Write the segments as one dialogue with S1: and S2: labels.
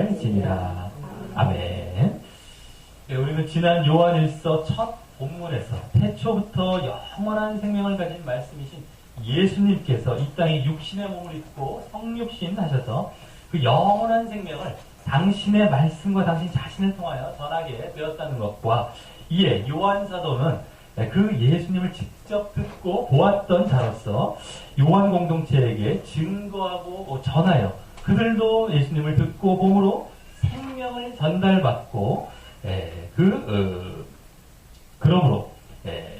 S1: 평안할지니라. 아멘. 네, 우리는 지난 요한일서 첫 본문에서 태초부터 영원한 생명을 가진 말씀이신 예수님께서 이 땅에 육신의 몸을 입고 성육신 하셔서 그 영원한 생명을 당신의 말씀과 당신 자신을 통하여 전하게 되었다는 것과, 이에 요한 사도는 그 예수님을 직접 듣고 보았던 자로서 요한 공동체에게 증거하고 전하여 그들도 예수님을 듣고 봄으로 생명을 전달받고, 그러므로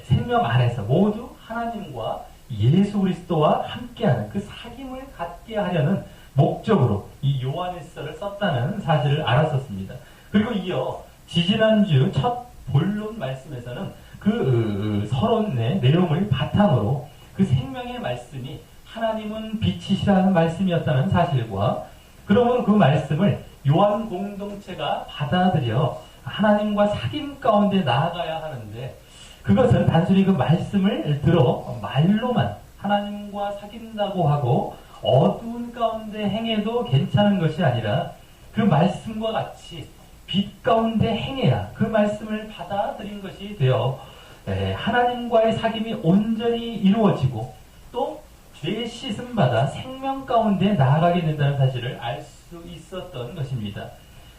S1: 생명 안에서 모두 하나님과 예수 그리스도와 함께하는 그 사귐을 갖게 하려는 목적으로 이 요한일서를 썼다는 사실을 알았었습니다. 그리고 이어 지지난주 첫 본론 말씀에서는 그 서론의 내용을 바탕으로 그 생명의 말씀이 하나님은 빛이시라는 말씀이었다는 사실과, 그러므로 그 말씀을 요한 공동체가 받아들여 하나님과 사귐 가운데 나아가야 하는데, 그것은 단순히 그 말씀을 들어 말로만 하나님과 사귄다고 하고 어두운 가운데 행해도 괜찮은 것이 아니라 그 말씀과 같이 빛 가운데 행해야 그 말씀을 받아들인 것이 되어 하나님과의 사귐이 온전히 이루어지고 또 죄 씻음 받아 생명 가운데 나아가게 된다는 사실을 알 수 있었던 것입니다.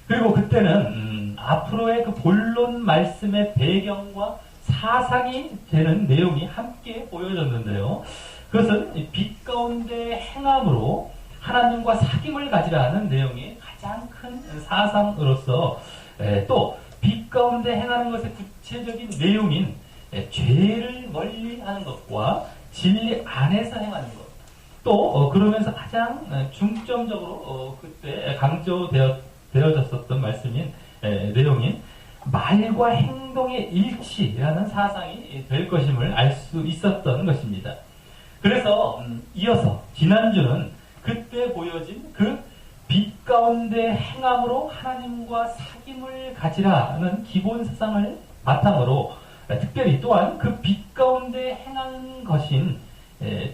S1: 그리고 그때는 앞으로의 그 본론 말씀의 배경과 사상이 되는 내용이 함께 보여졌는데요. 그것은 빛 가운데 행함으로 하나님과 사귐을 가지라는 내용이 가장 큰 사상으로서, 또 빛 가운데 행하는 것의 구체적인 내용인 죄를 멀리하는 것과 진리 안에서 행하는 것, 또 그러면서 가장 중점적으로 그때 강조되어졌었던 말씀인 내용인 말과 행동의 일치라는 사상이 될 것임을 알 수 있었던 것입니다. 그래서 이어서 지난주는 그때 보여진 그 빛 가운데 행함으로 하나님과 사귐을 가지라는 기본 사상을 바탕으로, 특별히 또한 그 빛 가운데 행하는 것인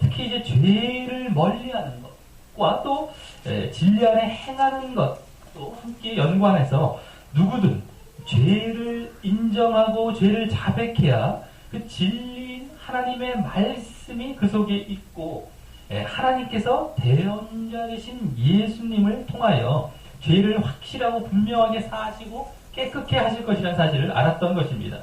S1: 특히 이제 죄를 멀리하는 것과 또 진리 안에 행하는 것도 함께 연관해서 누구든 죄를 인정하고 죄를 자백해야 그 진리인 하나님의 말씀이 그 속에 있고, 하나님께서 대언자 되신 예수님을 통하여 죄를 확실하고 분명하게 사하시고 깨끗게 하실 것이라는 사실을 알았던 것입니다.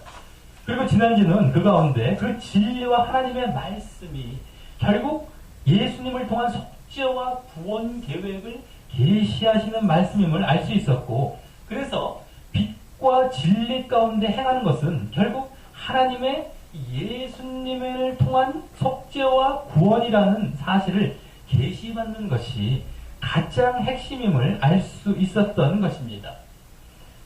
S1: 그리고 지난주는 그 가운데 그 진리와 하나님의 말씀이 결국 예수님을 통한 속죄와 구원 계획을 계시하시는 말씀임을 알 수 있었고, 그래서 빛과 진리 가운데 행하는 것은 결국 하나님의 예수님을 통한 속죄와 구원이라는 사실을 계시받는 것이 가장 핵심임을 알 수 있었던 것입니다.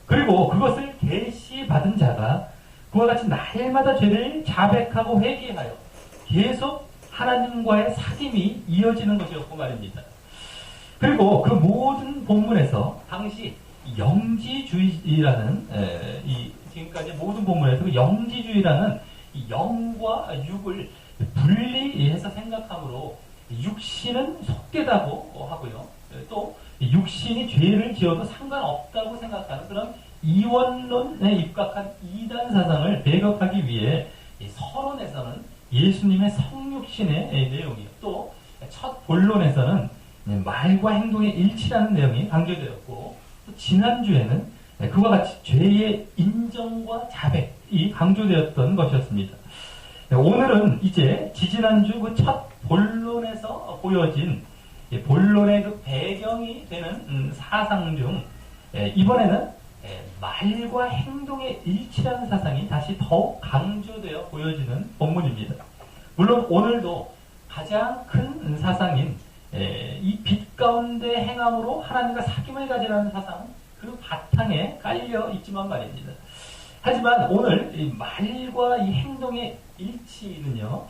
S1: 그리고 그것을 계시받은 자가 그와 같이 날마다 죄를 자백하고 회개하여 계속 하나님과의 사귐이 이어지는 것이었고 말입니다. 그리고 그 모든 본문에서 당시 영지주의라는 지금까지 모든 본문에서 그 영지주의라는 이 영과 육을 분리해서 생각하므로 육신은 속되다고 하고요. 또 육신이 죄를 지어도 상관없다고 생각하는 그런 이원론에 입각한 이단 사상을 배격하기 위해 서론에서는 예수님의 성육신의 내용이요, 또 첫 본론에서는 말과 행동의 일치라는 내용이 강조되었고, 또 지난주에는 그와 같이 죄의 인정과 자백이 강조되었던 것이었습니다. 오늘은 이제 지지난주 그 첫 본론에서 보여진 본론의 그 배경이 되는 사상 중 이번에는 말과 행동의 일치라는 사상이 다시 더욱 강조되어 보여지는 본문입니다. 물론 오늘도 가장 큰 사상인 이 빛 가운데 행함으로 하나님과 사귐을 가지라는 사상은 그 바탕에 깔려 있지만 말입니다. 하지만 오늘 이 말과 이 행동의 일치는요,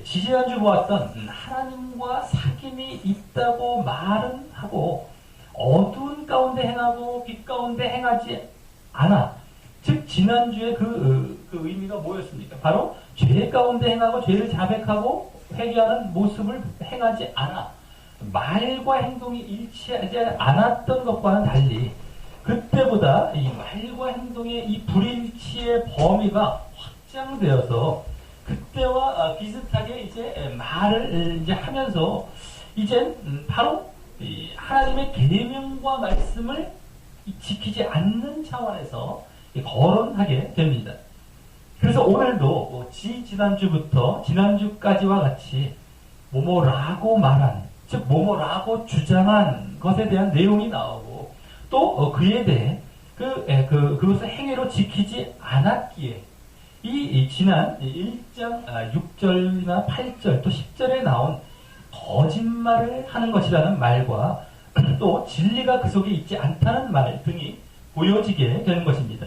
S1: 지지난주 보았던 하나님과 사귐이 있다고 말은 하고 어두운 가운데 행하고 빛 가운데 행하지 않아. 즉 지난주에 그 의미가 뭐였습니까? 바로 죄 가운데 행하고 죄를 자백하고 회개하는 모습을 행하지 않아. 말과 행동이 일치하지 않았던 것과는 달리 그때보다 이 말과 행동의 이 불일치의 범위가 확장되어서 그때와 비슷하게 이제 말을 이제 하면서 이젠 바로 이 하나님의 계명과 말씀을 지키지 않는 차원에서 거론하게 됩니다. 그래서 오늘도 지난주부터 지난주까지와 같이 뭐뭐라고 말한, 즉 뭐뭐라고 주장한 것에 대한 내용이 나오고 또 그에 대해 그것을 행위로 지키지 않았기에 이 지난 1장 6절이나 8절 또 10절에 나온 거짓말을 하는 것이라는 말과 또 진리가 그 속에 있지 않다는 말 등이 보여지게 되는 것입니다.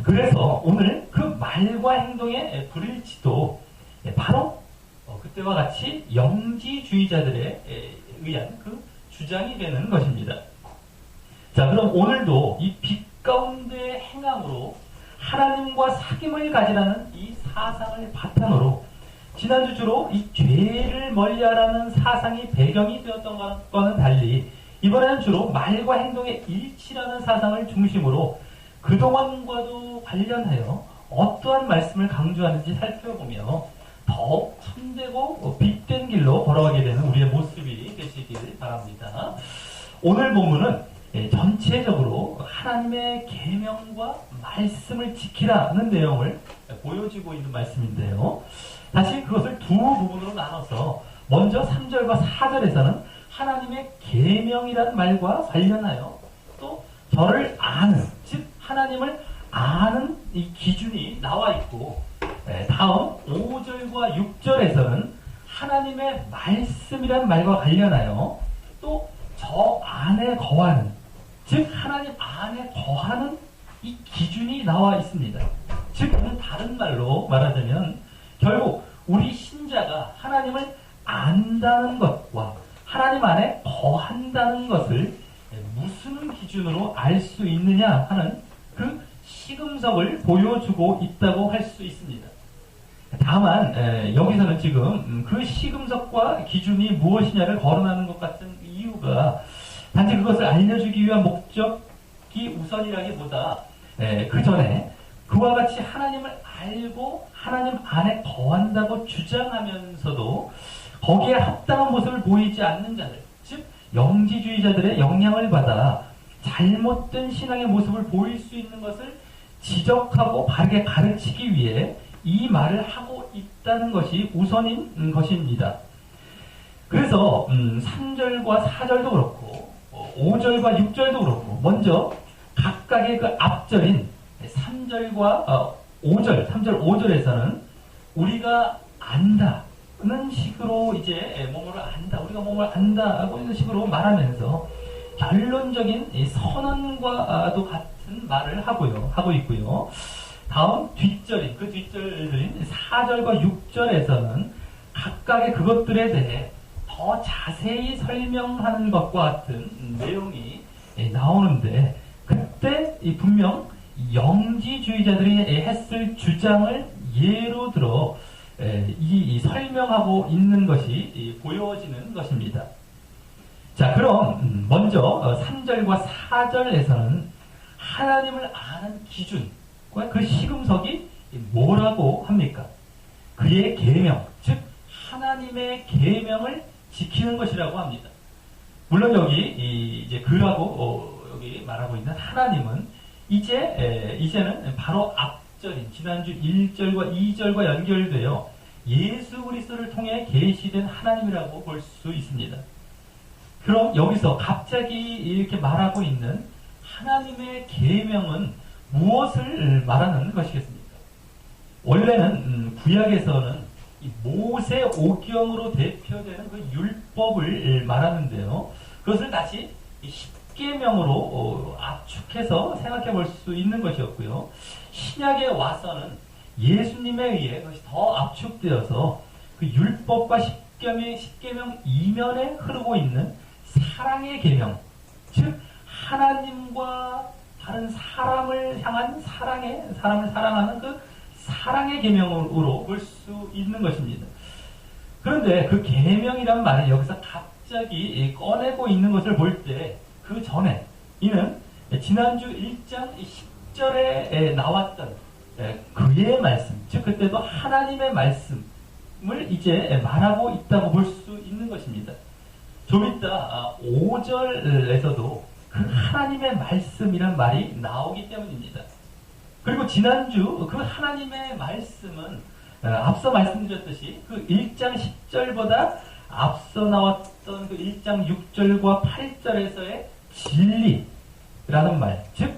S1: 그래서 오늘 그 말과 행동의 불일치도 바로 그때와 같이 영지주의자들에 의한 그 주장이 되는 것입니다. 자, 그럼 오늘도 이 빛 가운데 행함으로 하나님과 사귐을 가지라는 이 사상을 바탕으로 지난주 주로 이 죄를 멀리하라는 사상이 배경이 되었던 것과는 달리 이번에는 주로 말과 행동의 일치라는 사상을 중심으로 그동안과도 관련하여 어떠한 말씀을 강조하는지 살펴보며 더욱 참되고 빛된 길로 걸어가게 되는 우리의 모습이 되시길 바랍니다. 오늘 본문은 전체적으로 하나님의 계명과 말씀을 지키라는 내용을 보여주고 있는 말씀인데요. 다시 그것을 두 부분으로 나눠서 먼저 3절과 4절에서는 하나님의 계명이라는 말과 관련하여 또 저를 아는, 즉 하나님을 아는 이 기준이 나와 있고 다음 5절과 6절에서는 하나님의 말씀이라는 말과 관련하여 또 저 안에 거하는, 즉 하나님 안에 거하는 이 기준이 나와 있습니다. 즉 다른 말로 말하자면 결국 우리 신자가 하나님을 안다는 것과 하나님 안에 거한다는 것을 무슨 기준으로 알 수 있느냐 하는 그 시금석을 보여주고 있다고 할 수 있습니다. 다만 여기서는 지금 그 시금석과 기준이 무엇이냐를 거론하는 것 같은 이유가 단지 그것을 알려주기 위한 목적이 우선이라기보다 그 전에 그와 같이 하나님을 알고 하나님 안에 거한다고 주장하면서도 거기에 합당한 모습을 보이지 않는 자들, 즉 영지주의자들의 영향을 받아 잘못된 신앙의 모습을 보일 수 있는 것을 지적하고 바르게 가르치기 위해 이 말을 하고 있다는 것이 우선인 것입니다. 그래서 3절과 4절도 그렇고 5절과 6절도 그렇고 먼저 각각의 그 앞절인 3절과 5절, 3절, 5절에서는 우리가 안다는 식으로 이제 뭐뭐를 안다, 우리가 뭐뭐를 안다고 이런 식으로 말하면서 결론적인 선언과도 같은 말을 하고 있고요. 다음 뒷절인, 그 뒷절들인 4절과 6절에서는 각각의 그것들에 대해 더 자세히 설명하는 것과 같은 내용이 나오는데 그때 분명 영지주의자들이 했을 주장을 예로 들어 이 설명하고 있는 것이 보여지는 것입니다. 자, 그럼 먼저 3절과 4절에서는 하나님을 아는 기준과 그 시금석이 뭐라고 합니까? 그의 계명, 즉 하나님의 계명을 지키는 것이라고 합니다. 물론 여기 이제 그라고 여기 말하고 있는 하나님은 이제는 바로 앞절인 지난주 1절과 2절과 연결되어 예수 그리스도를 통해 계시된 하나님이라고 볼 수 있습니다. 그럼 여기서 갑자기 이렇게 말하고 있는 하나님의 계명은 무엇을 말하는 것이겠습니까? 원래는 구약에서는 이 모세 오경으로 대표되는 그 율법을 말하는데요. 그것을 다시 십계명으로 압축해서 생각해 볼 수 있는 것이었고요. 신약에 와서는 예수님에 의해 그것이 더 압축되어서 그 율법과 십계명 이면에 흐르고 있는 사랑의 계명, 즉 하나님과 다른 사람을 향한 사람을 사랑하는 그 사랑의 계명으로 볼 수 있는 것입니다. 그런데 그 계명이란 말을 여기서 갑자기 꺼내고 있는 것을 볼 때 그 전에 이는 지난주 1장 10절에 나왔던 그의 말씀, 즉 그때도 하나님의 말씀을 이제 말하고 있다고 볼 수 있는 것입니다. 좀 이따 5절에서도 그 하나님의 말씀이란 말이 나오기 때문입니다. 그리고 지난주 그 하나님의 말씀은 앞서 말씀드렸듯이 그 1장 10절보다 앞서 나왔던 그 1장 6절과 8절에서의 진리라는 말, 즉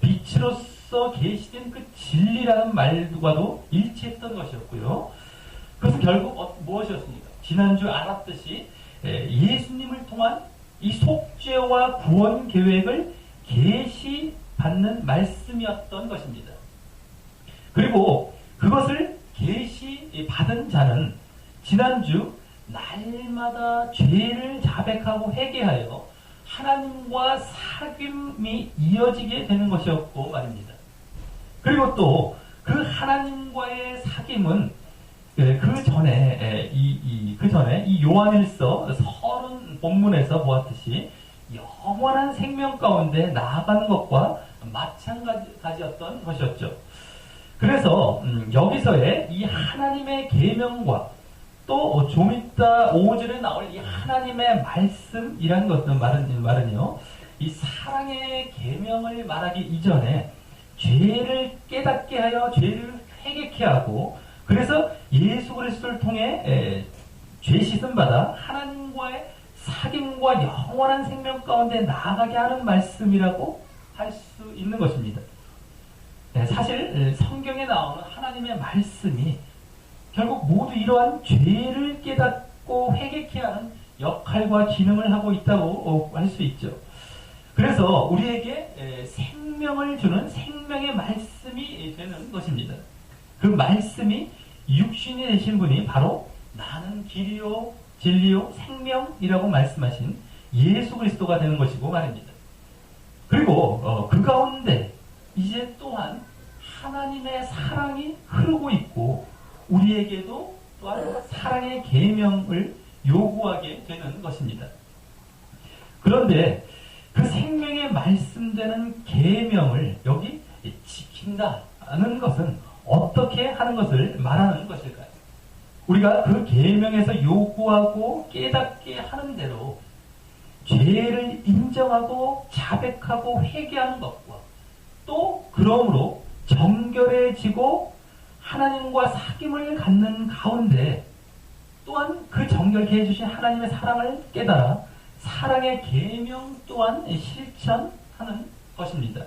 S1: 빛으로서 계시된 그 진리라는 말과도 일치했던 것이었고요. 그것은 결국 무엇이었습니까? 지난주 알았듯이 예수님을 통한 이 속죄와 구원 계획을 계시받는 말씀이었던 것입니다. 그리고 그것을 계시받은 자는 지난주 날마다 죄를 자백하고 회개하여 하나님과 사귐이 이어지게 되는 것이었고 말입니다. 그리고 또 그 하나님과의 사귐은 그 전에 이 요한일서 30 본문에서 보았듯이 영원한 생명 가운데 나아가는 것과 마찬가지였던 것이었죠. 그래서 여기서의 이 하나님의 계명과 또 좀 이따 5절에 나올 이 하나님의 말씀이라는 것은 말은요, 이 사랑의 계명을 말하기 이전에 죄를 깨닫게 하여 죄를 회개케 하고, 그래서 예수 그리스도를 통해 죄 씻음 받아 하나님과의 사귐과 영원한 생명 가운데 나아가게 하는 말씀이라고 할 수 있는 것입니다. 사실 성경에 나오는 하나님의 말씀이 결국 모두 이러한 죄를 깨닫고 회개케 하는 역할과 기능을 하고 있다고 할 수 있죠. 그래서 우리에게 생명을 주는 생명의 말씀이 되는 것입니다. 그 말씀이 육신이 되신 분이 바로 나는 길이요 진리요 생명이라고 말씀하신 예수 그리스도가 되는 것이고 말입니다. 그리고 그 가운데 이제 또한 하나님의 사랑이 흐르고 있고 우리에게도 또한 사랑의 계명을 요구하게 되는 것입니다. 그런데 그 생명의 말씀되는 계명을 여기 지킨다는 것은 어떻게 하는 것을 말하는 것일까요? 우리가 그 계명에서 요구하고 깨닫게 하는 대로 죄를 인정하고 자백하고 회개하는 것과 또 그러므로 정결해지고 하나님과 사귐을 갖는 가운데 또한 그 정결케 해주신 하나님의 사랑을 깨달아 사랑의 계명 또한 실천하는 것입니다.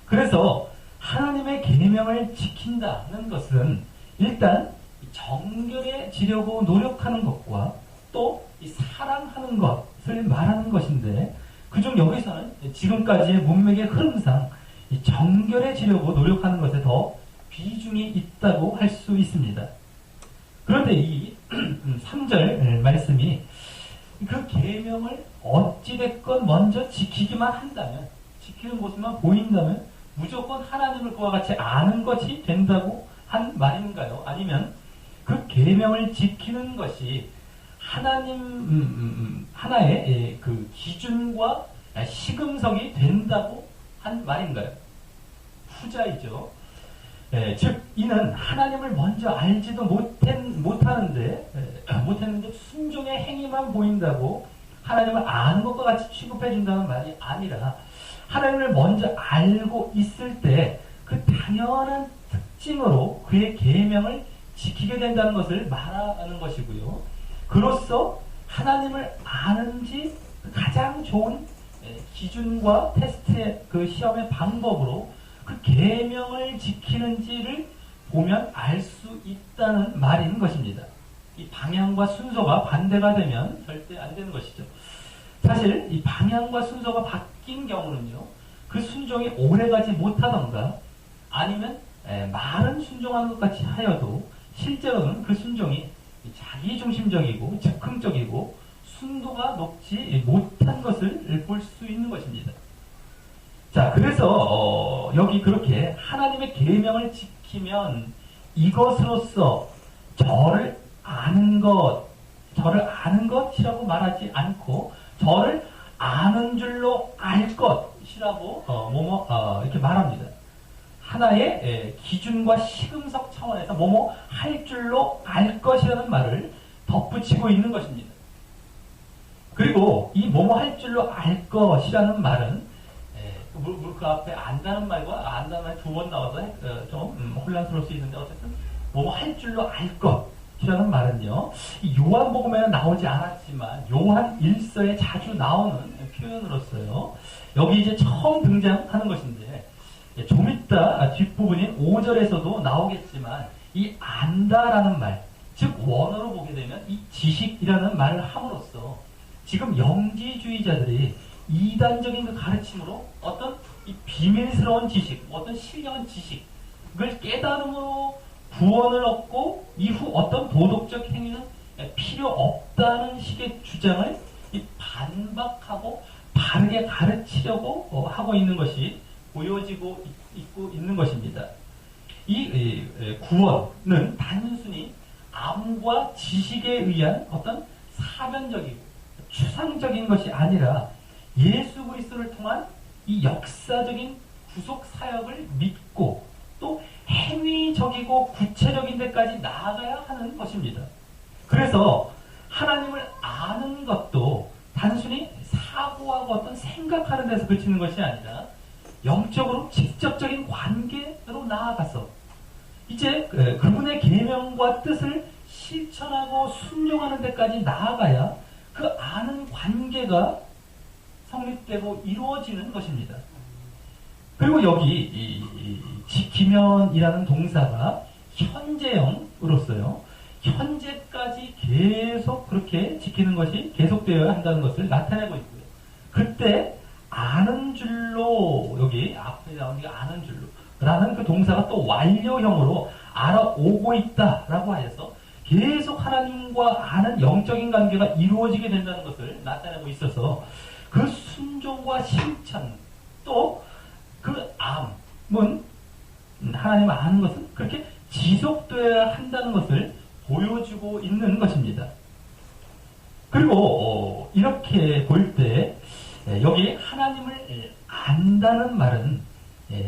S1: 그래서 하나님의 계명을 지킨다는 것은 일단 정결해지려고 노력하는 것과 또 사랑하는 것을 말하는 것인데, 그중 여기서는 지금까지의 문맥의 흐름상 정결해지려고 노력하는 것에 더 비중이 있다고 할 수 있습니다. 그런데 이 3절 말씀이 그 계명을 어찌됐건 먼저 지키기만 한다면, 지키는 모습만 보인다면 무조건 하나님을 그와 같이 아는 것이 된다고 한 말인가요? 아니면 그 계명을 지키는 것이 하나님 하나의 그 기준과 시금석이 된다고 한 말인가요? 후자이죠. 즉 이는 하나님을 먼저 알지도 못했는데 순종의 행위만 보인다고 하나님을 아는 것과 같이 취급해준다는 말이 아니라, 하나님을 먼저 알고 있을 때 그 당연한 특징으로 그의 계명을 지키게 된다는 것을 말하는 것이고요. 그로써 하나님을 아는지 가장 좋은 기준과 테스트의 그 시험의 방법으로 그 계명을 지키는지를 보면 알 수 있다는 말인 것입니다. 이 방향과 순서가 반대가 되면 절대 안 되는 것이죠. 사실 이 방향과 순서가 바뀐 경우는요, 그 순종이 오래가지 못하던가 아니면 말은 순종하는 것 같이 하여도 실제로는 그 순종이 자기중심적이고 즉흥적이고 순도가 높지 못한 것을 볼 수 있는 것입니다. 자, 그래서 여기 그렇게 하나님의 계명을 지키면 이것으로서 저를 아는 것, 저를 아는 것이라고 말하지 않고 저를 아는 줄로 알 것이라고 이렇게 말합니다. 하나의 기준과 시금석 차원에서 뭐뭐 할 줄로 알 것이라는 말을 덧붙이고 있는 것입니다. 그리고 이 뭐뭐 할 줄로 알 것이라는 말은 그 앞에 안다는 말과 안다는 말 두 번 나와서 좀 혼란스러울 수 있는데 어쨌든 뭐뭐 할 줄로 알 것이라는 말은요. 이 요한복음에는 나오지 않았지만 요한 1서에 자주 나오는 표현으로서요. 여기 이제 처음 등장하는 것인데 좀 이따 뒷부분인 5절에서도 나오겠지만 이 안다라는 말, 즉 원어로 보게 되면 이 지식이라는 말을 함으로써 지금 영지주의자들이 이단적인 그 가르침으로 어떤 이 비밀스러운 지식, 어떤 신령한 지식을 깨달음으로 구원을 얻고 이후 어떤 도덕적 행위는 필요 없다는 식의 주장을 반박하고 바르게 가르치려고 하고 있는 것이 보여지고 있고 있는 것입니다. 이 구원은 단순히 암과 지식에 의한 어떤 사변적이고 추상적인 것이 아니라 예수 그리스도를 통한 이 역사적인 구속 사역을 믿고 또 행위적이고 구체적인 데까지 나아가야 하는 것입니다. 그래서 하나님을 아는 것도 단순히 사고하고 어떤 생각하는 데서 그치는 것이 아니라 영적으로 직접적인 관계로 나아가서 이제 그분의 계명과 뜻을 실천하고 순종하는 데까지 나아가야 그 아는 관계가 성립되고 이루어지는 것입니다. 그리고 여기 이 지키면이라는 동사가 현재형으로서요. 현재까지 계속 그렇게 지키는 것이 계속되어야 한다는 것을 나타내고 있고요. 그때 아는 줄로 여기 앞에 나온 게 아는 줄로 라는 그 동사가 또 완료형으로 알아오고 있다라고 하여서 계속 하나님과 아는 영적인 관계가 이루어지게 된다는 것을 나타내고 있어서 그 순종과 실천 또 그 암은 하나님 아는 것은 그렇게 지속되어야 한다는 것을 보여주고 있는 것입니다. 그리고 이렇게 볼 때 여기 하나님을 안다는 말은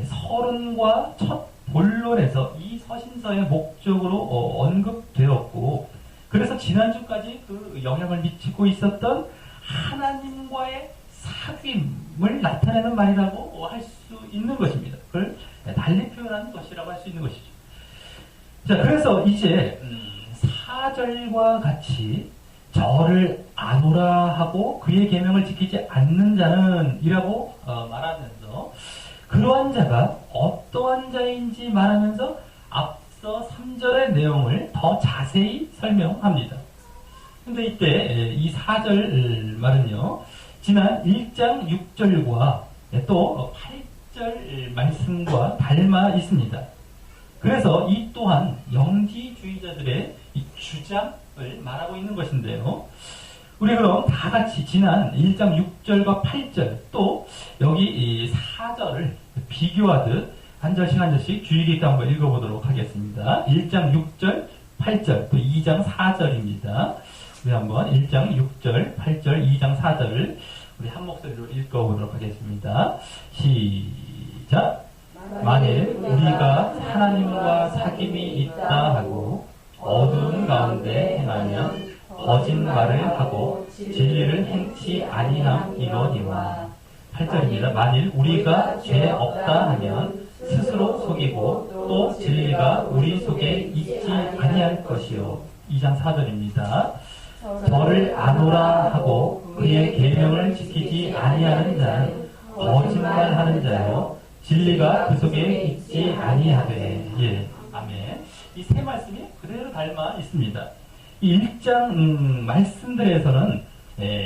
S1: 서론과 첫 본론에서 이 서신서의 목적으로 언급되었고 그래서 지난주까지 그 영향을 미치고 있었던 하나님과의 사귐을 나타내는 말이라고 할 수 있는 것입니다. 그걸 달리 표현하는 것이라고 할 수 있는 것이죠. 자, 그래서 이제 4절과 같이 저를 아노라 하고 그의 계명을 지키지 않는 자는 이라고 말하면서 그러한 자가 어떠한 자인지 말하면서 앞서 3절의 내용을 더 자세히 설명합니다. 근데 이때 이 4절 말은요. 지난 1장 6절과 또 8절 말씀과 닮아 있습니다. 그래서 이 또한 영지주의자들의 이 주장을 말하고 있는 것인데요. 우리 그럼 다 같이 지난 1장 6절과 8절 또 여기 이 4절을 비교하듯 한 절씩 한 절씩 주의 깊게 한번 읽어보도록 하겠습니다. 1장 6절, 8절 또 2장 4절입니다. 우리 한번 1장 6절, 8절, 2장 4절을 우리 한 목소리로 읽어보도록 하겠습니다. 시작! 만일 우리가 하나님과 사귐이 있다 하고 어두운 가운데 행하면 거짓말을 하고 진리를 행치 아니함이거니와 8절입니다. 만일 우리가 죄 없다 하면 스스로 속이고 또 진리가 우리 속에 있지 아니할 것이요 2장 4절입니다. 저를 아노라 하고 그의 계명을 지키지 아니하는 자는 거짓말하는 자요 진리가 그 속에 있지 아니하되. 예, 아멘. 이 세 말씀이 그대로 닮아 있습니다. 이 1장 말씀들에서는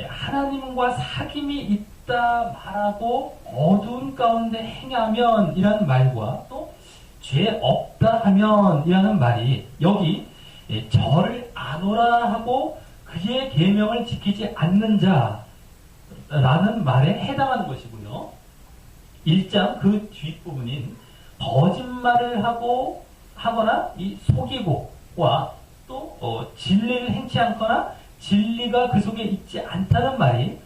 S1: 하나님과 사귐이 있다 말하고 어두운 가운데 행하면 이라는 말과 또 죄 없다 하면 이라는 말이 여기 저를 아노라 하고 그의 계명을 지키지 않는 자라는 말에 해당하는 것이고요. 1장 그 뒷부분인 거짓말을 하거나 이 속이고와 또 진리를 행치 않거나 진리가 그 속에 있지 않다는 말이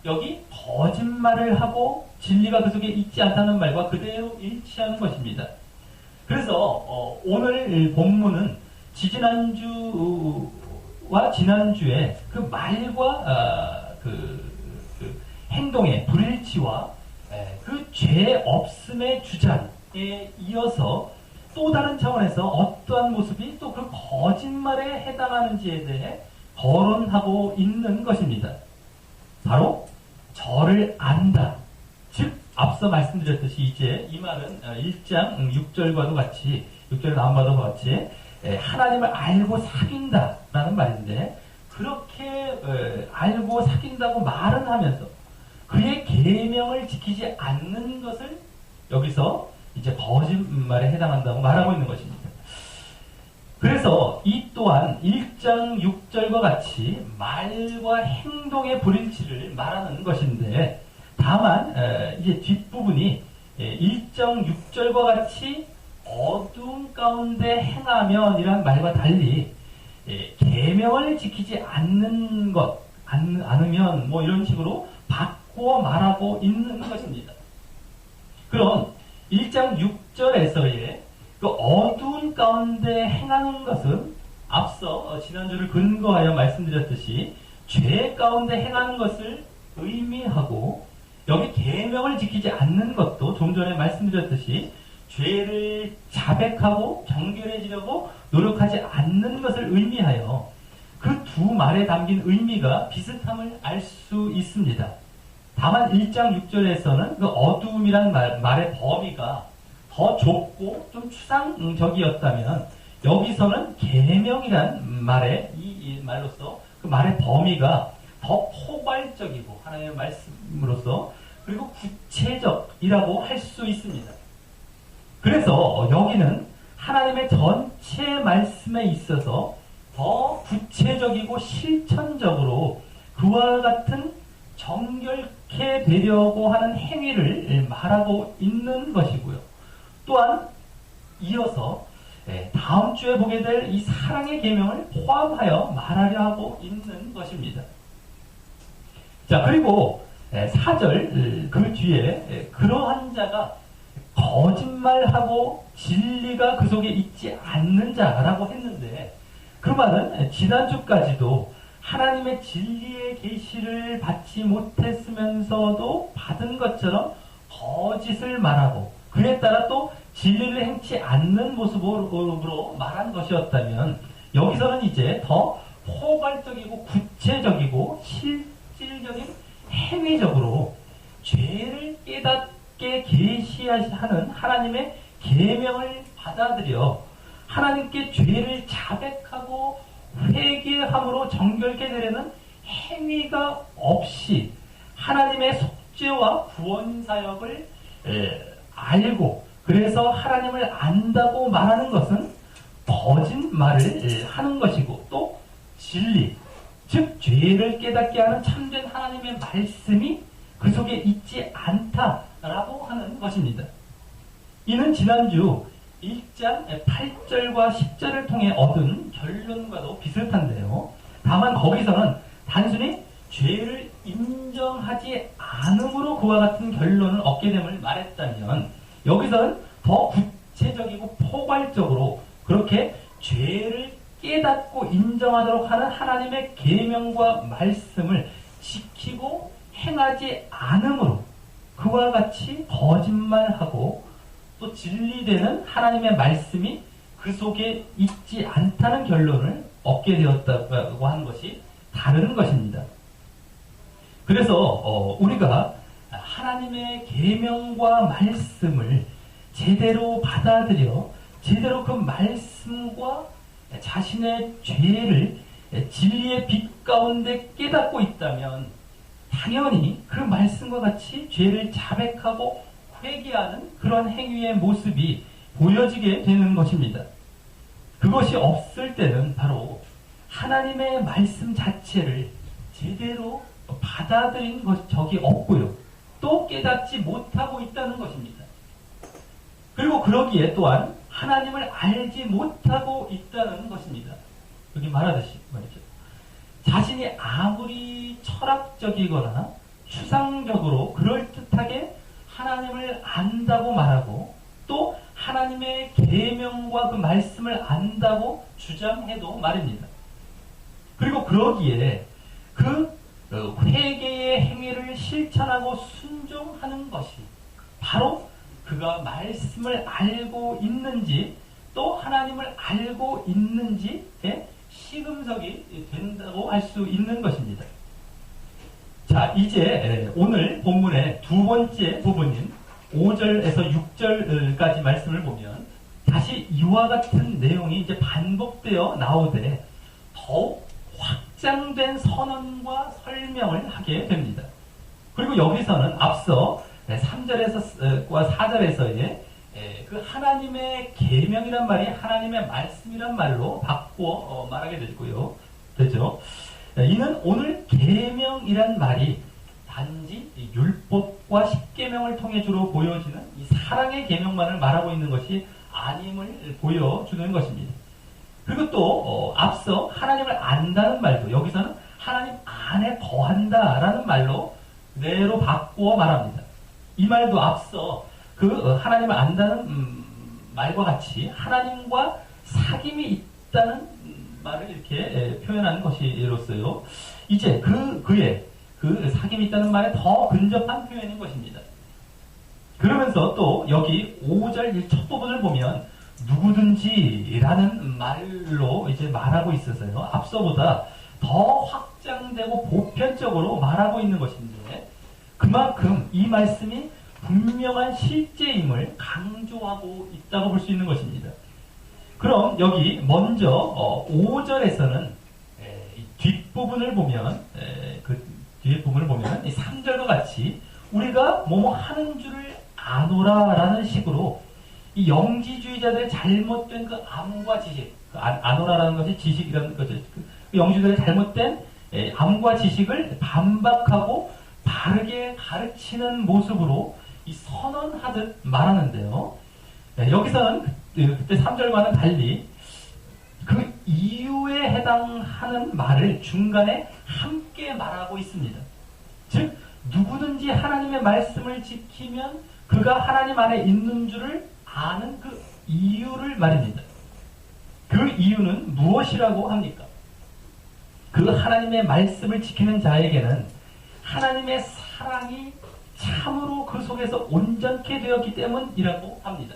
S1: 여기 거짓말을 하고 진리가 그 속에 있지 않다는 말과 그대로 일치하는 것입니다. 그래서 오늘 본문은 지지난주와 지난주에 그 말과 그 행동의 불일치와 그 죄 없음의 주장에 이어서 또 다른 차원에서 어떠한 모습이 또 그 거짓말에 해당하는지에 대해 거론하고 있는 것입니다. 바로 저를 안다. 즉 앞서 말씀드렸듯이 이제 이 말은 1장 6절과도 같이 6절에 나온 바도 같이 하나님을 알고 사귄다라는 말인데 그렇게 알고 사귄다고 말은 하면서 그의 계명을 지키지 않는 것을 여기서 이제 거짓말에 해당한다고 말하고 있는 것입니다. 그래서 이 또한 1장 6절과 같이 말과 행동의 불일치를 말하는 것인데 다만 이제 뒷부분이 1장 6절과 같이 어두움 가운데 행하면이란 말과 달리 계명을 지키지 않는 것 않으면 뭐 이런 식으로 바꾸어 말하고 있는 것입니다. 그럼 1장 6절에서의 그 어두운 가운데 행하는 것은 앞서 지난주를 근거하여 말씀드렸듯이 죄 가운데 행하는 것을 의미하고 여기 계명을 지키지 않는 것도 좀 전에 말씀드렸듯이 죄를 자백하고 정결해지려고 노력하지 않는 것을 의미하여 그 두 말에 담긴 의미가 비슷함을 알 수 있습니다. 다만 1장 6절에서는 그 어두움이란 말의 범위가 더 좁고 좀 추상적이었다면 여기서는 계명이란 말의 이 말로서 그 말의 범위가 더 포괄적이고 하나님의 말씀으로서 그리고 구체적이라고 할 수 있습니다. 그래서 여기는 하나님의 전체 말씀에 있어서 더 구체적이고 실천적으로 그와 같은 정결케 되려고 하는 행위를 말하고 있는 것이고요. 또한 이어서 다음 주에 보게 될 이 사랑의 계명을 포함하여 말하려 하고 있는 것입니다. 자, 그리고 4절 그 뒤에 그러한 자가 거짓말하고 진리가 그 속에 있지 않는 자라고 했는데 그 말은 지난주까지도 하나님의 진리의 계시를 받지 못했으면서도 받은 것처럼 거짓을 말하고 그에 따라 또 진리를 행치 않는 모습으로 말한 것이었다면 여기서는 이제 더 포괄적이고 구체적이고 실질적인 행위적으로 죄를 깨닫게 계시하는 하나님의 계명을 받아들여 하나님께 죄를 자백하고 회개함으로 정결케 되려는 행위가 없이 하나님의 속죄와 구원 사역을 알고 그래서 하나님을 안다고 말하는 것은 거짓말을 하는 것이고 또 진리 즉 죄를 깨닫게 하는 참된 하나님의 말씀이 그 속에 있지 않다라고 하는 것입니다. 이는 지난주 1장 8절과 10절을 통해 얻은 결론과도 비슷한데요. 다만 거기서는 단순히 죄를 인정하지 않음으로 그와 같은 결론을 얻게 됨을 말했다면 여기서는 더 구체적이고 포괄적으로 그렇게 죄를 깨닫고 인정하도록 하는 하나님의 계명과 말씀을 지키고 행하지 않음으로 그와 같이 거짓말하고 또 진리되는 하나님의 말씀이 그 속에 있지 않다는 결론을 얻게 되었다고 하는 것이 다른 것입니다. 그래서 우리가 하나님의 계명과 말씀을 제대로 받아들여 제대로 그 말씀과 자신의 죄를 진리의 빛 가운데 깨닫고 있다면 당연히 그 말씀과 같이 죄를 자백하고 회개하는 그런 행위의 모습이 보여지게 되는 것입니다. 그것이 없을 때는 바로 하나님의 말씀 자체를 제대로 받아들인 적이 없고요. 또 깨닫지 못하고 있다는 것입니다. 그리고 그러기에 또한 하나님을 알지 못하고 있다는 것입니다. 여기 말하듯이 말이죠. 자신이 아무리 철학적이거나 추상적으로 그럴듯하게 하나님을 안다고 말하고 또 하나님의 계명과 그 말씀을 안다고 주장해도 말입니다. 그리고 그러기에 그 회개의 행위를 실천하고 순종하는 것이 바로 그가 말씀을 알고 있는지 또 하나님을 알고 있는지의 시금석이 된다고 할 수 있는 것입니다. 자, 이제 오늘 본문의 두 번째 부분인 5절에서 6절까지 말씀을 보면 다시 이와 같은 내용이 이제 반복되어 나오되 더욱 확장된 선언과 설명을 하게 됩니다. 그리고 여기서는 앞서 3절에서 4절에서의 그 하나님의 계명이란 말이 하나님의 말씀이란 말로 바꾸어 말하게 되고요. 되죠? 이는 오늘 계명이란 말이 단지 율법과 십계명을 통해 주로 보여지는 이 사랑의 계명만을 말하고 있는 것이 아님을 보여주는 것입니다. 그리고 또 앞서 하나님을 안다는 말도 여기서는 하나님 안에 거한다라는 말로 그대로 바꾸어 말합니다. 이 말도 앞서 그 하나님을 안다는 말과 같이 하나님과 사귐이 있다는 말을 이렇게 표현하는 것이로서요. 이제 그의 그 사귐이 있다는 말에 더 근접한 표현인 것입니다. 그러면서 또 여기 5절 첫 부분을 보면 누구든지라는 말로 이제 말하고 있어서요. 앞서보다 더 확장되고 보편적으로 말하고 있는 것인데 그만큼 이 말씀이 분명한 실제임을 강조하고 있다고 볼 수 있는 것입니다. 그럼 여기 먼저 5절에서는 뒷부분을 보면 그 뒤에 부분을 보면 이 3절과 같이 우리가 뭐뭐 하는 줄을 아노라라는 식으로 이 영지주의자들의 잘못된 그 암과 지식, 아노라라는 것이 지식이라는 거죠. 그 영지주의자들의 잘못된 암과 지식을 반박하고 바르게 가르치는 모습으로 이 선언하듯 말하는데요. 여기서는 그때 3절과는 달리 그 이유에 해당하는 말을 중간에 함께 말하고 있습니다. 즉 누구든지 하나님의 말씀을 지키면 그가 하나님 안에 있는 줄을 아는 그 이유를 말입니다. 그 이유는 무엇이라고 합니까? 그 하나님의 말씀을 지키는 자에게는 하나님의 사랑이 참으로 그 속에서 온전케 되었기 때문이라고 합니다.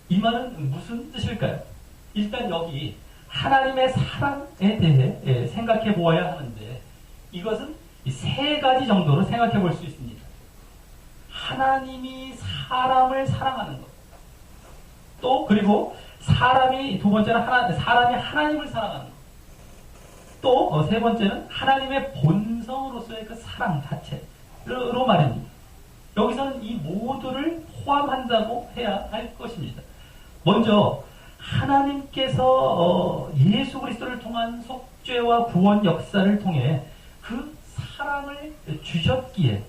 S1: 이 말은 무슨 뜻일까요? 일단 여기 하나님의 사랑에 대해 생각해 보아야 하는데 이것은 세 가지 정도로 생각해 볼 수 있습니다. 하나님이 사람을 사랑하는 것. 또 그리고 사람이 두 번째는 사람이 하나님을 사랑하는 것. 또 세 번째는 하나님의 본성으로서의 그 사랑 자체로 말입니다. 여기서는 이 모두를 포함한다고 해야 할 것입니다. 먼저 하나님께서 예수 그리스도를 통한 속죄와 구원 역사를 통해 그 사랑을 주셨기에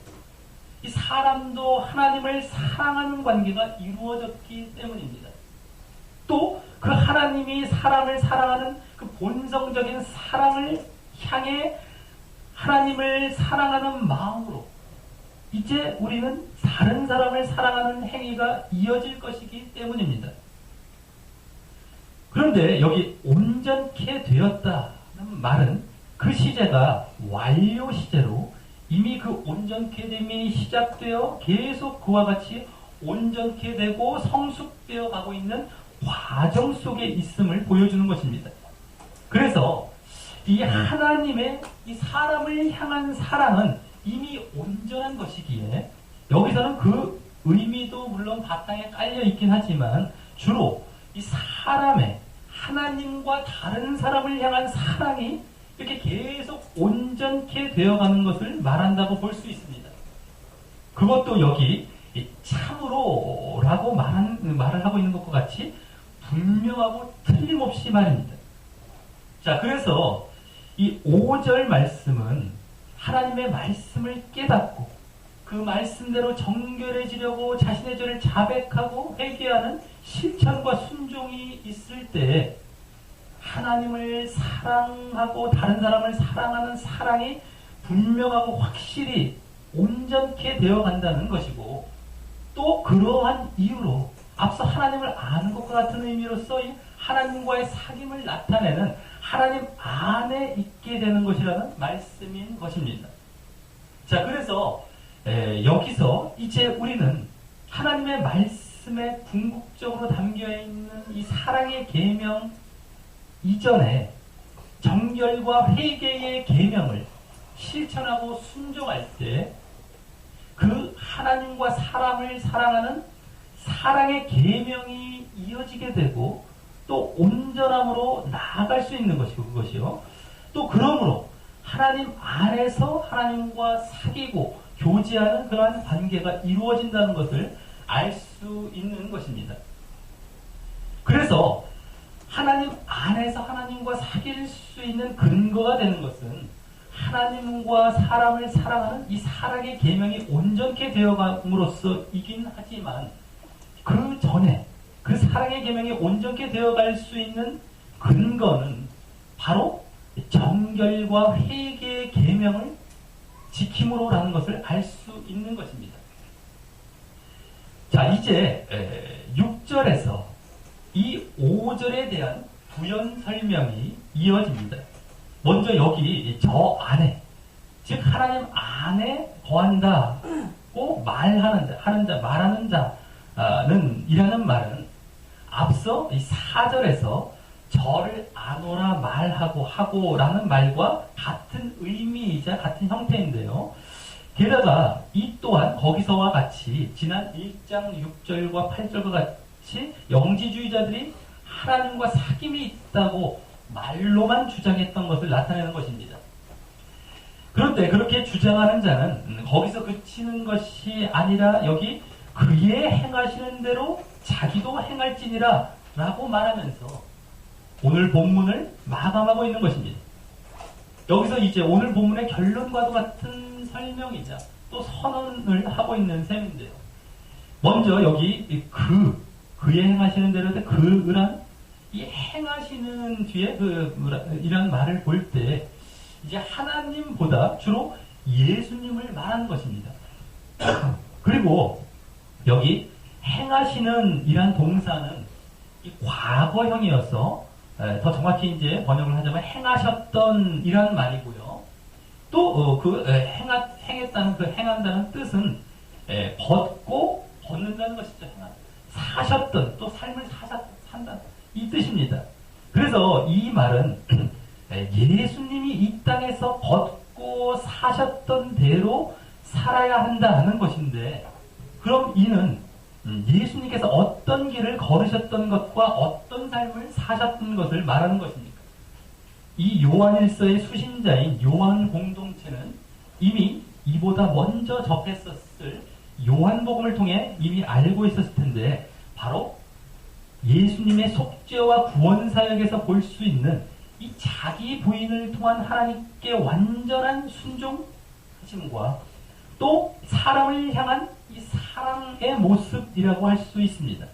S1: 이 사람도 하나님을 사랑하는 관계가 이루어졌기 때문입니다. 또 그 하나님이 사람을 사랑하는 그 본성적인 사랑을 향해 하나님을 사랑하는 마음으로 이제 우리는 다른 사람을 사랑하는 행위가 이어질 것이기 때문입니다. 그런데 여기 온전케 되었다는 말은 그 시제가 완료 시제로 이미 그 온전케 됨이 시작되어 계속 그와 같이 온전케 되고 성숙되어 가고 있는 과정 속에 있음을 보여주는 것입니다. 그래서 이 하나님의 이 사람을 향한 사랑은 이미 온전한 것이기에 여기서는 그 의미도 물론 바탕에 깔려 있긴 하지만 주로 이 사람의 하나님과 다른 사람을 향한 사랑이 이렇게 계속 온전케 되어가는 것을 말한다고 볼 수 있습니다. 그것도 여기 참으로라고 말을 하고 있는 것과 같이 분명하고 틀림없이 말입니다. 자, 그래서 이 5절 말씀은 하나님의 말씀을 깨닫고 그 말씀대로 정결해지려고 자신의 죄를 자백하고 회개하는 실천과 순종이 있을 때 하나님을 사랑하고 다른 사람을 사랑하는 사랑이 분명하고 확실히 온전케 되어 간다는 것이고, 또 그러한 이유로 앞서 하나님을 아는 것과 같은 의미로서 이 하나님과의 사귐을 나타내는 하나님 안에 있게 되는 것이라는 말씀인 것입니다. 자, 그래서 여기서 이제 우리는 하나님의 말씀에 궁극적으로 담겨있는 이 사랑의 계명 이전에 정결과 회개의 계명을 실천하고 순종할 때 그 하나님과 사람을 사랑하는 사랑의 계명이 이어지게 되고 또 온전함으로 나아갈 수 있는 것이고, 그것이요. 또 그러므로 하나님 안에서 하나님과 사귀고 교제하는 그러한 관계가 이루어진다는 것을 알 수 있는 것입니다. 그래서 하나님 안에서 하나님과 사귈 수 있는 근거가 되는 것은 하나님과 사람을 사랑하는 이 사랑의 계명이 온전케 되어감으로써이긴 하지만, 그 전에 그 사랑의 계명이 온전케 되어갈 수 있는 근거는 바로 정결과 회개의 계명을 지킴으로라는 것을 알 수 있는 것입니다. 자, 이제 6절에서 이 5절에 대한 부연 설명이 이어집니다. 먼저 여기 저 안에, 즉 하나님 안에 거한다고 말하는 자는 이라는 말은 앞서 이 4절에서 저를 아노라 말하고 하고라는 말과 같은 의미이자 같은 형태인데요. 게다가 이 또한 거기서와 같이 지난 1장 6절과 8절과 같이 영지주의자들이 하나님과 사귐이 있다고 말로만 주장했던 것을 나타내는 것입니다. 그런데 그렇게 주장하는 자는 거기서 그치는 것이 아니라 여기 그의 행하시는 대로 자기도 행할지니라 라고 말하면서 오늘 본문을 마감하고 있는 것입니다. 여기서 이제 오늘 본문의 결론과도 같은 설명이자 또 선언을 하고 있는 셈인데요. 먼저 여기 그의 행하시는 대로 그란 이 행하시는 뒤에 이런 말을 볼 때 이제 하나님보다 주로 예수님을 말하는 것입니다. 그리고 여기 행하시는 이란 동사는 이 과거형이어서 더 정확히 이제 번역을 하자면 행하셨던 이란 말이고요. 또 행했다는 그 행한다는 뜻은 벗는다는 것이죠. 사셨던, 또 삶을 산다. 이 뜻입니다. 그래서 이 말은 예수님이 이 땅에서 벗고 사셨던 대로 살아야 한다는 것인데, 그럼 이는 예수님께서 어떤 길을 걸으셨던 것과 어떤 삶을 사셨던 것을 말하는 것입니까? 이 요한일서의 수신자인 요한 공동체는 이미 이보다 먼저 접했었을 요한복음을 통해 이미 알고 있었을 텐데, 바로 예수님의 속죄와 구원 사역에서 볼 수 있는 이 자기 부인을 통한 하나님께 완전한 순종하심과 또 사람을 향한 이 사랑의 모습이라고 할 수 있습니다.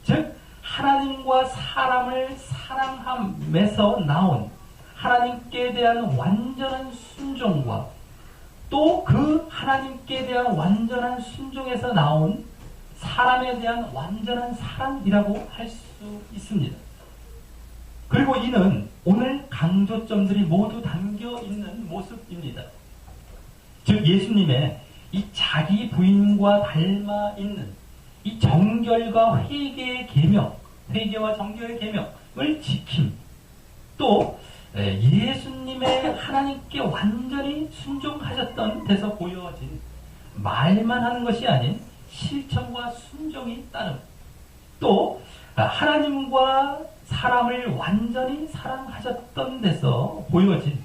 S1: 즉 하나님과 사람을 사랑함에서 나온 하나님께 대한 완전한 순종과 또 그 하나님께 대한 완전한 순종에서 나온 사람에 대한 완전한 사랑이라고 할 수 있습니다. 그리고 이는 오늘 강조점들이 모두 담겨 있는 모습입니다. 즉 예수님의 이 자기 부인과 닮아 있는 이 정결과 회개의 계명, 회개와 정결의 계명을 지킴, 또 예수님의 하나님께 완전히 순종하셨던 데서 보여진 말만 하는 것이 아닌 실천과 순종이 따름, 또 하나님과 사람을 완전히 사랑하셨던 데서 보여진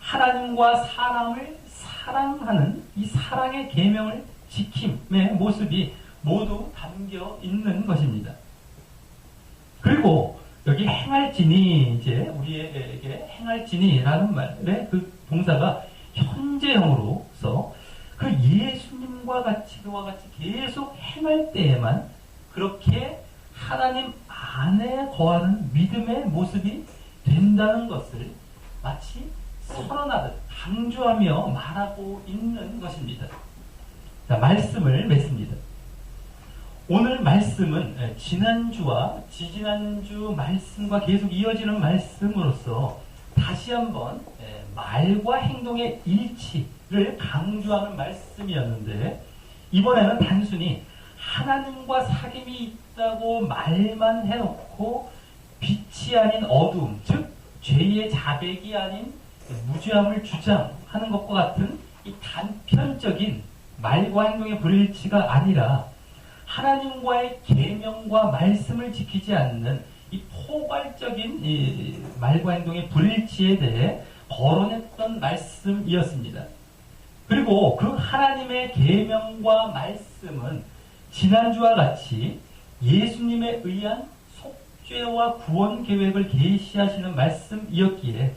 S1: 하나님과 사람을 사랑하는 이 사랑의 계명을 지킴의 모습이 모두 담겨 있는 것입니다. 그리고 여기 행할지니, 이제 우리에게 행할지니라는 말의 그 동사가 현재형으로서 그 예수님과 같이 그와 같이 계속 행할 때에만 그렇게 하나님 안에 거하는 믿음의 모습이 된다는 것을 마치 선언하듯 강조하며 말하고 있는 것입니다. 자, 말씀을 맺습니다. 오늘 말씀은 지난주와 지지난주 말씀과 계속 이어지는 말씀으로서 다시 한번 말과 행동의 일치를 강조하는 말씀이었는데, 이번에는 단순히 하나님과 사귐이 있다고 말만 해놓고 빛이 아닌 어두움, 즉 죄의 자백이 아닌 무죄함을 주장하는 것과 같은 이 단편적인 말과 행동의 불일치가 아니라 하나님과의 계명과 말씀을 지키지 않는 이 포괄적인 이 말과 행동의 불일치에 대해 거론했던 말씀이었습니다. 그리고 그 하나님의 계명과 말씀은 지난주와 같이 예수님에 의한 속죄와 구원 계획을 계시하시는 말씀이었기에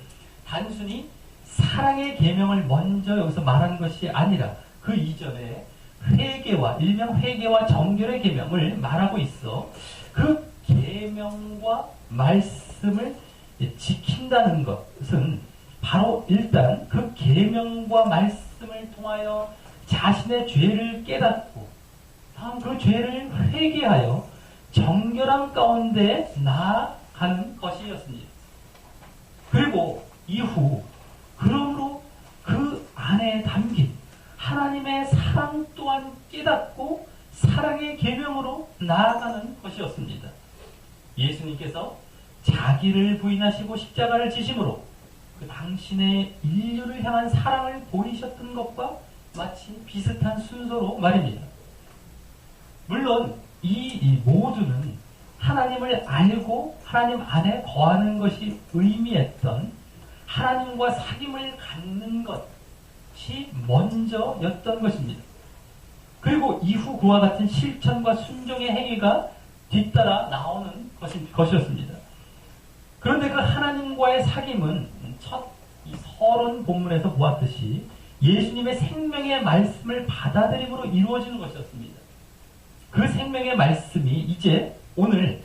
S1: 단순히 사랑의 계명을 먼저 여기서 말하는 것이 아니라 그 이전에 회개와 일명 회개와 정결의 계명을 말하고 있어 그 계명과 말씀을 지킨다는 것은 바로 일단 그 계명과 말씀을 통하여 자신의 죄를 깨닫고 다음 그 죄를 회개하여 정결함 가운데 나아가는 것이었습니다. 그리고 이후 그러므로 그 안에 담긴 하나님의 사랑 또한 깨닫고 사랑의 계명으로 나아가는 것이었습니다. 예수님께서 자기를 부인하시고 십자가를 지심으로 그 당신의 인류를 향한 사랑을 보이셨던 것과 마치 비슷한 순서로 말입니다. 물론 이 모두는 하나님을 알고 하나님 안에 거하는 것이 의미했던 하나님과 사귐을 갖는 것이 먼저였던 것입니다. 그리고 이후 그와 같은 실천과 순종의 행위가 뒤따라 나오는 것이었습니다. 그런데 그 하나님과의 사귐은 첫 이 서론 본문에서 보았듯이 예수님의 생명의 말씀을 받아들임으로 이루어지는 것이었습니다. 그 생명의 말씀이 이제 오늘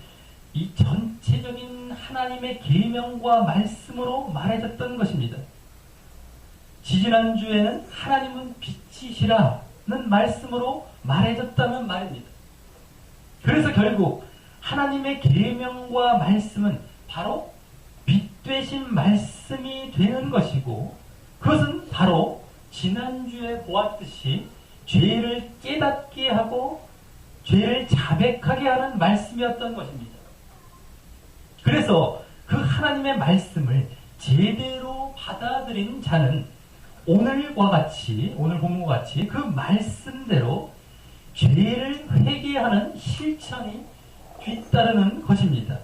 S1: 이 전체적인 하나님의 계명과 말씀으로 말해졌던 것입니다. 지지난주에는 하나님은 빛이시라는 말씀으로 말해졌다는 말입니다. 그래서 결국 하나님의 계명과 말씀은 바로 빛 되신 말씀이 되는 것이고, 그것은 바로 지난주에 보았듯이 죄를 깨닫게 하고 죄를 자백하게 하는 말씀이었던 것입니다. 그래서 그 하나님의 말씀을 제대로 받아들인 자는 오늘과 같이, 오늘 본문과 같이 그 말씀대로 죄를 회개하는 실천이 뒤따르는 것입니다.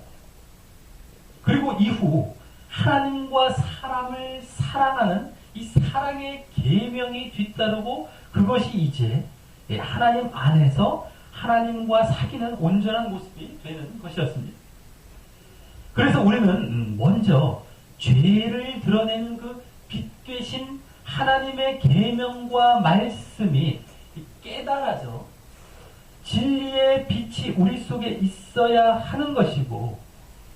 S1: 그리고 이후 하나님과 사람을 사랑하는 이 사랑의 계명이 뒤따르고 그것이 이제 하나님 안에서 하나님과 사귀는 온전한 모습이 되는 것이었습니다. 그래서 우리는 먼저 죄를 드러내는 그 빛 되신 하나님의 계명과 말씀이 깨달아져 진리의 빛이 우리 속에 있어야 하는 것이고,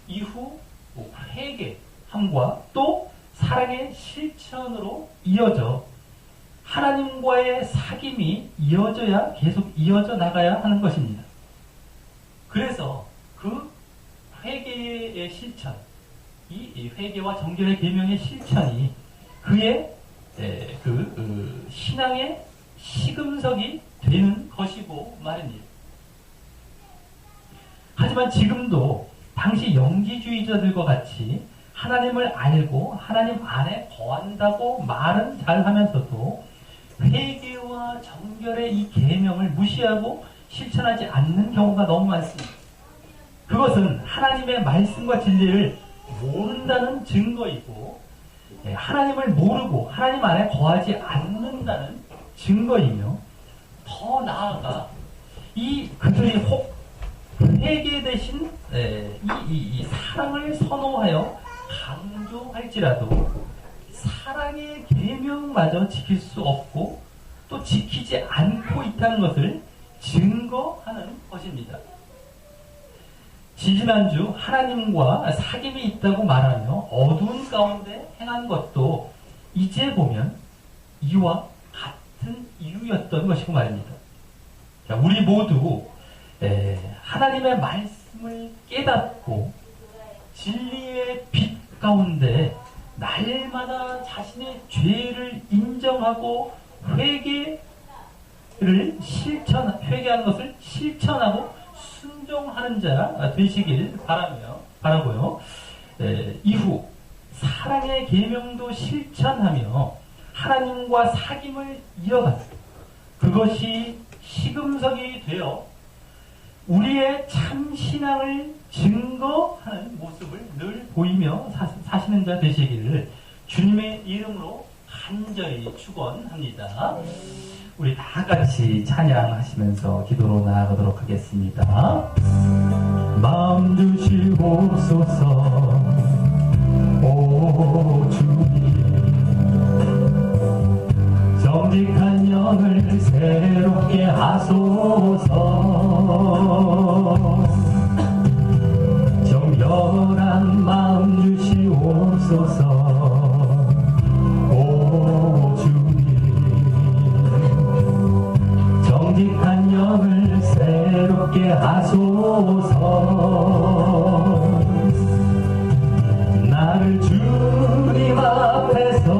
S1: 이후 회개함과 또 사랑의 실천으로 이어져 하나님과의 사귐이 이어져야 계속 이어져 나가야 하는 것입니다. 그래서 그 회개의 실천, 이 회개와 정결의 계명의 실천이 그의 신앙의 시금석이 되는 것이고 말입니다. 하지만 지금도 당시 영지주의자들과 같이 하나님을 알고 하나님 안에 거한다고 말은 잘하면서도 회개와 정결의 이 계명을 무시하고 실천하지 않는 경우가 너무 많습니다. 그것은 하나님의 말씀과 진리를 모른다는 증거이고, 하나님을 모르고 하나님 안에 거하지 않는다는 증거이며, 더 나아가 그들이 혹 회개 대신 이 사랑을 선호하여 강조할지라도 사랑의 계명마저 지킬 수 없고 또 지키지 않고 있다는 것을 증거하는 것입니다. 지지난주 하나님과 사귐이 있다고 말하며 어두운 가운데 행한 것도 이제 보면 이와 같은 이유였던 것이고 말입니다. 자, 우리 모두 하나님의 말씀을 깨닫고 진리의 빛 가운데 날마다 자신의 죄를 인정하고 회개하는 것을 실천하고 순종하는 자 되시길 바라고요. 이후 사랑의 계명도 실천하며 하나님과 사귐을 이어가는 그것이 시금석이 되어 우리의 참 신앙을 증거하는 모습을 늘 보이며 사시는 자 되시기를 주님의 이름으로 간절히 축원합니다. 우리 다 같이 찬양하시면서 기도로 나아가도록 하겠습니다. 마음 주시옵소서 오 주님, 정직한 영을 새롭게 하소서. 정결한 마음 주시옵소서 오 주님, 정직한 영을 새롭게 하소서. 나를 주님 앞에서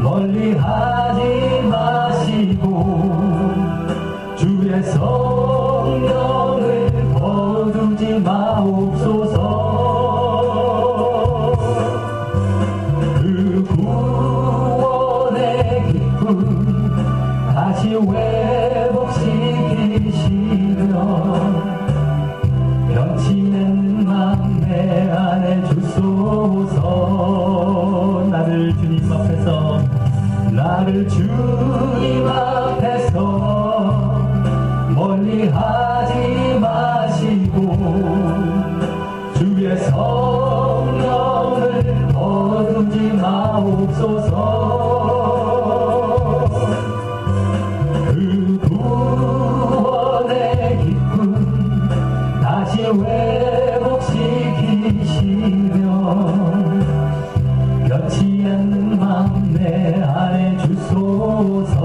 S1: 멀리하지 마시고 주의 성령을 거두지 마옵소서. 그 구원의 기쁨 다시 회복시키시며 변치는 맘 내 안에 주소서. 나를 주님 앞에서 멀리하지 마시고 주의 성령을 거두지 마옵소서. 그 구원의 기쁨 다시 회복시키시며 변치 않는 맘 내 안에 주소서.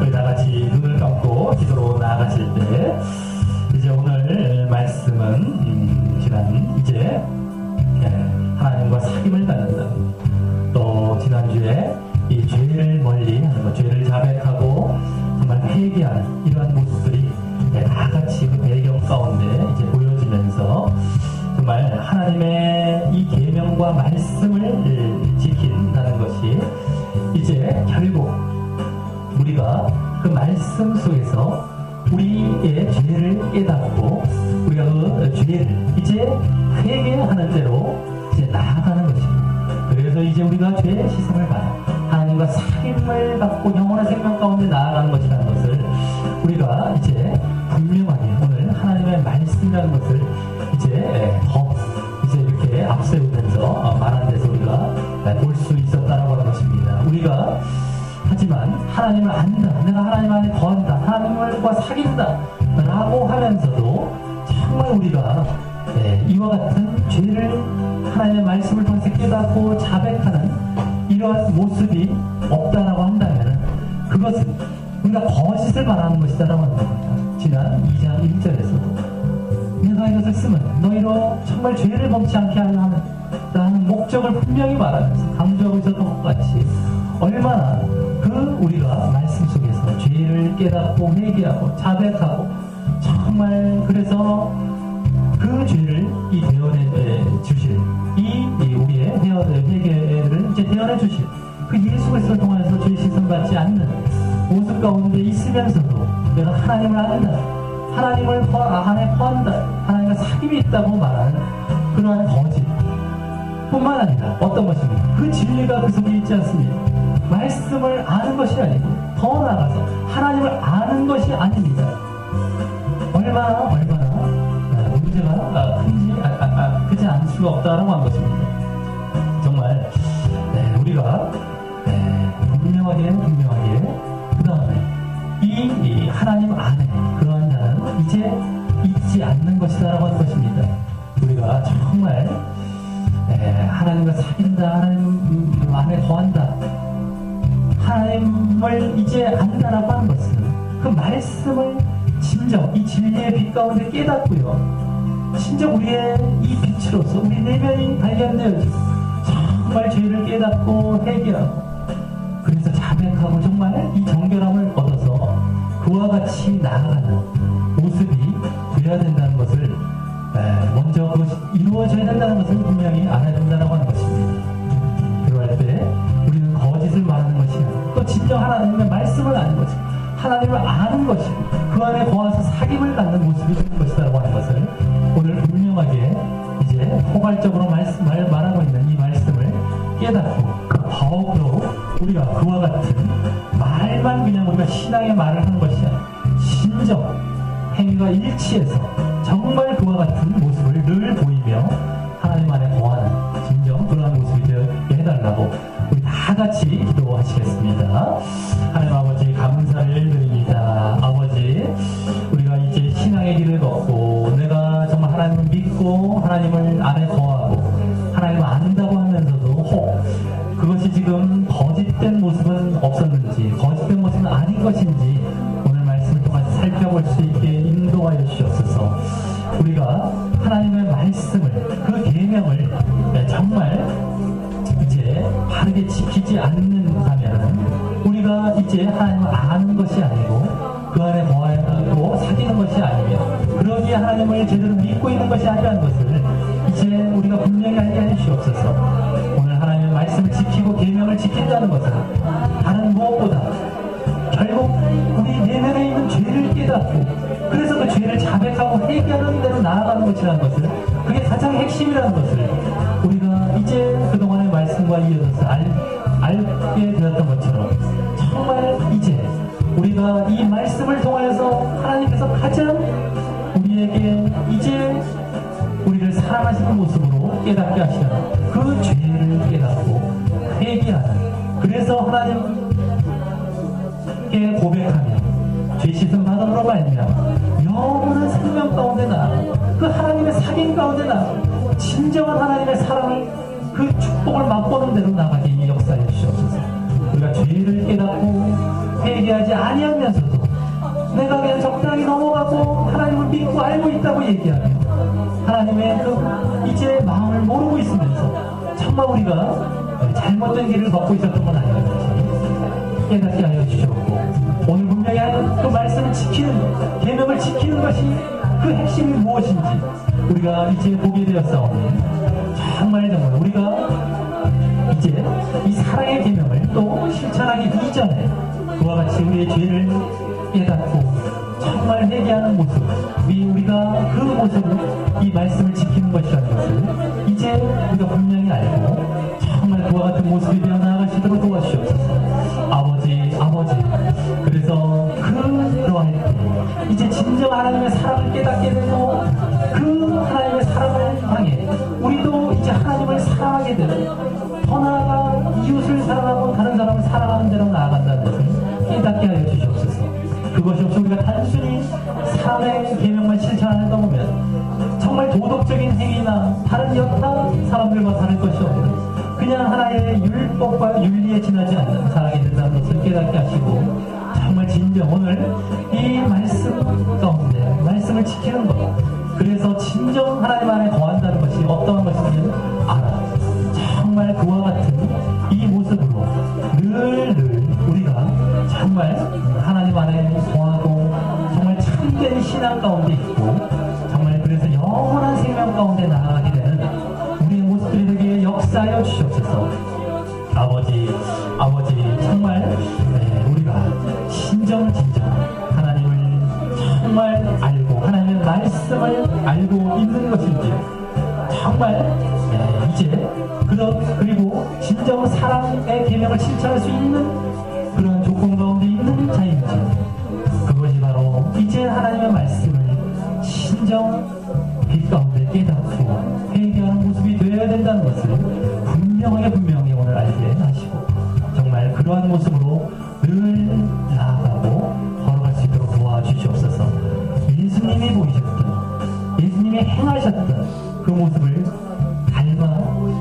S1: 우리 다같이 눈을 감고 기도로 나아가실 때 이제 오늘 말씀은 이제 하나님과 사귐을 갖는다, 또 지난주에 이 죄를 멀리하는 것, 죄를 자백하고 정말 회개하는 이러한 모습들이 다같이 그 배경 가운데 이제 보여지면서 정말 하나님의 이 계명과 말씀을 지킨다는 것이 이제 결국 우리가 그 말씀 속에서 우리의 죄를 깨닫고 우리가 그 죄를 이제 회개하는 대로 이제 나아가는 것입니다. 그래서 이제 우리가 죄의 시선을 받아 하나님과 사귐을 갖고 영원한 생명 가운데 나아가는 것이라는 것을 우리가 이제 분명하게 오늘 하나님의 말씀이라는 것을 이제 이렇게 앞세우면서 말하는 데서 우리가 볼 수 있었다라고 하는 것입니다. 우리가 하지만 하나님을 안다, 내가 하나님 안에 거한다, 하나님과 사귄다 라고 하면서도 정말 우리가 이와 같은 죄를 하나님의 말씀을 통해서 깨닫고 자백하는 이러한 모습이 없다라고 한다면 그것은 우리가 거짓을 말하는 것이다라고 하는 겁니다. 지난 2장 1절에서도 내가 이것을 쓰면 너희로 정말 죄를 범치 않게 하는 목적을 분명히 말하면서 강조하고 있었던 것 같이 얼마나 우리가 말씀 속에서 죄를 깨닫고 회개하고 자백하고 정말 그래서 그 죄를 대언해 주실 우리의 회개를 이제 대언해 주실 그 예수 그리스도를 통해서 죄 시선 받지 않는 모습 가운데 있으면서도 내가 하나님을 안다, 하나님을 안에 거한다, 하나님과 사귐이 있다고 말하는 그러한 거짓 뿐만 아니라 어떤 것입니까? 그 진리가 그 속에 있지 않습니까? 말씀을 아는 것이 아니고 더 나아가서 하나님을 아는 것이 아닙니다. 얼마나 문제가 크지 않을 수가 없다라고 한 것입니다. 정말 우리가 분명하게 그 다음에 이 하나님 안에 그러한 자는 이제 이제 잊지 않는 것이다라고 하는 것입니다. 우리가 정말 하나님과 사귄다, 하나님 안에 거한다, 하나님을 이제 안다라고 하는 것은 그 말씀을 진정 이 진리의 빛 가운데 깨닫고요, 진정 우리의 이 빛으로서 우리 내면이 발견되어지고 정말 죄를 깨닫고 회개하고, 그래서 자백하고 정말 이 정결함을 얻어서 그와 같이 나아가는 모습이 되어야 된다는 것을, 먼저 그것이 이루어져야 된다는 것을 분명히 알아야 된다고 하는 것입니다. 그럴 때 우리는 거짓을 말하는 것이 아니고 또 진정 하나님의 말씀을 아는 것이, 하나님을 아는 것이고 그 안에 거하서 사귐을 갖는 모습이 될 것이라고 하는 것을 오늘 분명하게 이제 포괄적으로 말하고 있는 이 말씀을 깨닫고, 더욱더 우리가 그와 같은 말만 그냥 우리가 신앙의 말을 하는 것이 아니라 진정 행위가 일치해서 정말 그와 같은 모습을 늘 보이며 하나님 안에 거하는 진정 그러한 모습이 되게 해달라고 우리 다 같이 기도하시겠습니다. 하나님 아버지, 감사를 드립니다. 아버지, 우리가 이제 신앙의 길을 걷고 내가 정말 하나님을 믿고 하나님을 안에 거하고 하나님을 안다고 하면서도 혹 그것이 지금 거짓된 모습은 없었는지, 거짓된 모습은 아닌 것인지 오늘 말씀을 통해 살펴볼 수 있게 인도하여 주시옵소서. 우리가 하나님의 말씀을, 그 계명을 정말 이제 바르게 지키지 않는다면 우리가 이제 하나님을 아는 것이 아니고 그 안에 거하고 사귀는 것이 아니며 그러기에 하나님을 제대로 믿고 있는 것이 아니라는 것을 이제 우리가 분명히 알게 해주시옵소서. 오늘 하나님의 말씀을 지키고 계명을 지킨다는 것은 다른 무엇보다 결국 우리 내면에 있는 죄를 깨닫고 그래서 그 죄를 자백하고 회개하는 대로 나아가는 것이라는 것을, 그게 가장 핵심이라는 것을 우리가 이제 그동안의 말씀과 이어져서 알게 되었던 것처럼 정말 이제 우리가 이 말씀을 통하여서 하나님께서 가장 우리에게 이제 우리를 사랑하시는 모습으로 깨닫게 하시는 그 죄를 깨닫고 회개하는, 그래서 하나님께 고백하며 죄 씻음 받음으로 말미암아 영원한 생명 가운데 나아가 그 하나님의 사귐 가운데 나아가 진정한 하나님의 사랑을, 그 축복을 맛보는 대로 나가게 역사해 주시옵소서. 우리가 죄를 깨닫고 회개하지 아니하면서도 내가 그냥 적당히 넘어가고 하나님을 믿고 알고 있다고 얘기하며 하나님의 그 이제 마음을 모르고 있으면서 정말 우리가 잘못된 길을 걷고 있었던 건 아니었는지 깨닫게 하여 주시옵고, 오늘 분명히 그 말씀을 지키는, 계명을 지키는 것이 그 핵심이 무엇인지 우리가 이제 보게 되었사오니 정말 우리가 이제 이 사랑의 계명을 또 실천하기 이전에 그와 같이 우리의 죄를 깨닫고 정말 회개하는 모습이 우리가 그 모습을, 이 말씀을 지키는 것이라는 것을 이제 우리가 분명히 알고 정말 그와 같은 모습이 되어 나아가시도록 도와주시옵소서. 아버지, 그래서 그러할 때 이제 진정 하나님의 사랑을 깨닫게 되고 그 하나님의 사랑을 향해 우리도 이제 하나님을 사랑하게 되고 더 나아가 이웃을 사랑하고 다른 사람을 사랑하는 대로 나아간다는 것을 깨닫게 하여 주시옵소서. 그것이 없이 우리가 단순히 사랑의 계명만 실천하는가 보면 정말 도덕적인 행위나 다른 여타 사람들과 다를 것이 없는 그냥 하나의 율법과 윤리에 지나지 않는 사랑이 된다는 것을 깨닫게 하시고, 정말 진정 오늘 이 말씀 가운데 말씀을 지키는 것, 그래서 진정 하나님 안에 거한다는 것이 어떠한 것인지를 알아 정말 그와 같은 이 모습으로 늘 우리가 정말 하나님 안에 거하고 정말 참된 신앙 가운데 있고 정말 그래서 영원한 생명 가운데 나아가게 되는 우리의 모습들이 되게 역사하여 주시옵소서. 아버지 정말 우리가 진정 하나님을 정말 알고 하나님의 말씀을 알고 있는 것인지 정말 이제 그리고 진정 사랑의 계명을 실천할 수 있는 그런 조건 가운데 있는 자인지, 그것이 바로 이제 하나님의 말씀을 진정 빛 가운데 깨닫고 회개하는 모습이 되어야 된다는 것을 분명히 오늘 알게 하시고 정말 그러한 모습으로 늘 나아가고 걸어갈 수 있도록 도와주시옵소서. 예수님이 모습을 닮아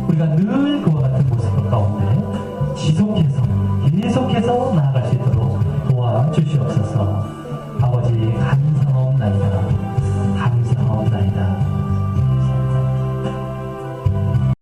S1: 우리가 늘 그와 같은 모습 가운데 지속해서 계속해서 나아갈 수 있도록 도와주시옵소서. 아버지 감사하옵나이다.